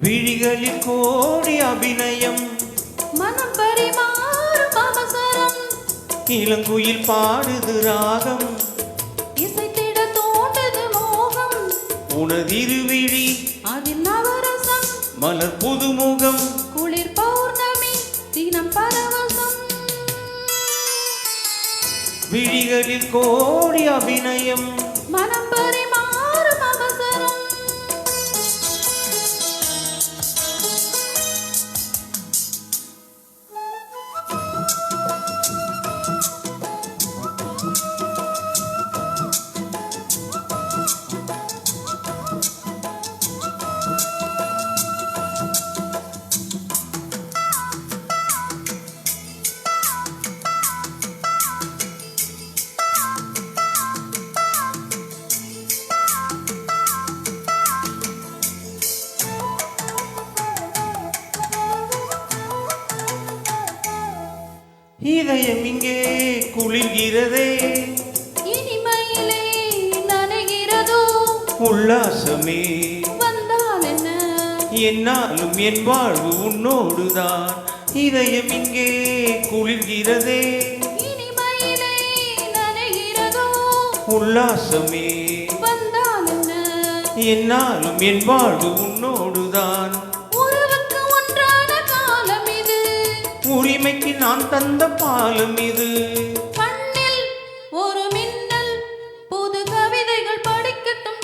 விழிகளில் கோடி அபிநயம், மனம் பரிமாறும் அவசரம், இளங்குயில் பாடுது ராகம், இசைத்திட தோன்றுது மோகம், உனதிருவிழி அதில் நவரசம், மலர் புதுமுகம், குளிர் பௌர்ணமி தினம் பரவசம். விழிகளில் கோடி அபிநயம், மனம் பரிமாறும் அவசரம். இதயம் இங்கே குளிர்கிறதே, இனிமையிலே நனைகிறதோ, உல்லாசமே வந்தால் என்ன, என்னாலும் என் வாழ்வு உன்னோடுதான். இதயம் இங்கே குளிர்கிறதே, இனிமையிலே நனைகிறதோ, உல்லாசமே வந்தால் என்ன, என்னாலும் என் வாழ்வு உன்னோடுதான். உறவுக்கு ஒன்றான காலம் இது, உரிமைக்கு நான் தந்த பாலம் இது. கண்ணில் ஒரு மின்னல், புது கவிதைகள் படிக்கட்டும்.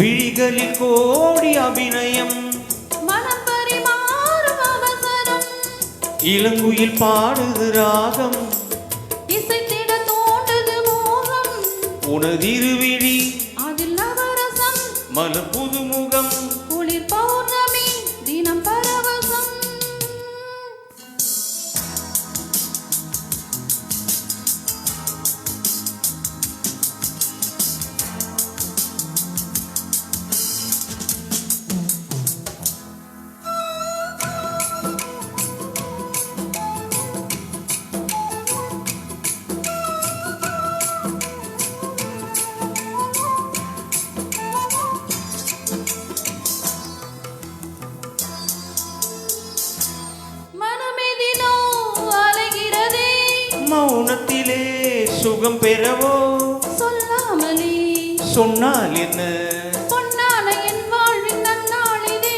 விழிகளில் கோடி அபிநயம், மனம் பரிமாறும் அவசரம், இளங்குயில் பாடுது ராகம், இசைத்திட தோன்றுது மோகம், உனதிருவிழி அதில் நவரசம், மலர் புதுமுகம், குளிர் பௌர்ணமி தினம் பரவசம். மனமெதிலோ அலைகிறதே, மௌனத்திலே சுகம் பெறவோ, சொல்லாமலே சொன்னால் என்ன, பொன்னான என் வாழ்வின் நன்னாளிதே.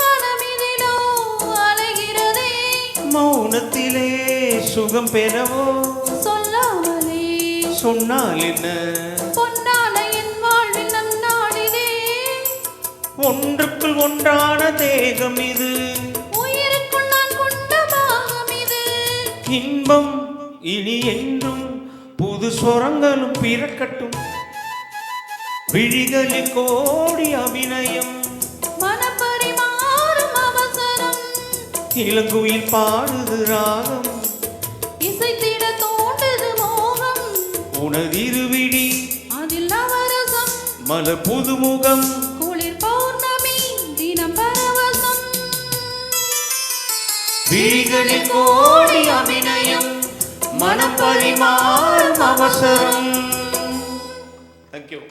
மனமெதிலோ அலைகிறதே, மௌனத்திலே சுகம் பெறவோ, சொல்லாமலே சொன்னால் என்ன, பொன்னான என் வாழ்வின் நன்னாளிதே. ஒன்றுக்குள் ஒன்றான தேகம் இது, உயிருக்குள் நான் கொண்ட பாகம் இது, இன்பம் இனி என்றும் புது சொரங்களும் பிறக்கட்டும். விழிகளில் கோடி அபிநயம், மனம் பரிமாறும் அவசரம், இளங்குயில் பாடுது ராகம், இசைத்திட தோன்றுது மோகம், உனதிருவிழி அதில் நவரசம், மலர் புதுமுகம், குளிர் பௌர்ணமி தினம் பரவசம். விழிகளில் கோடி அபிநயம், மனம் பரிமாறும் அவசரம். தேங்க்யூ.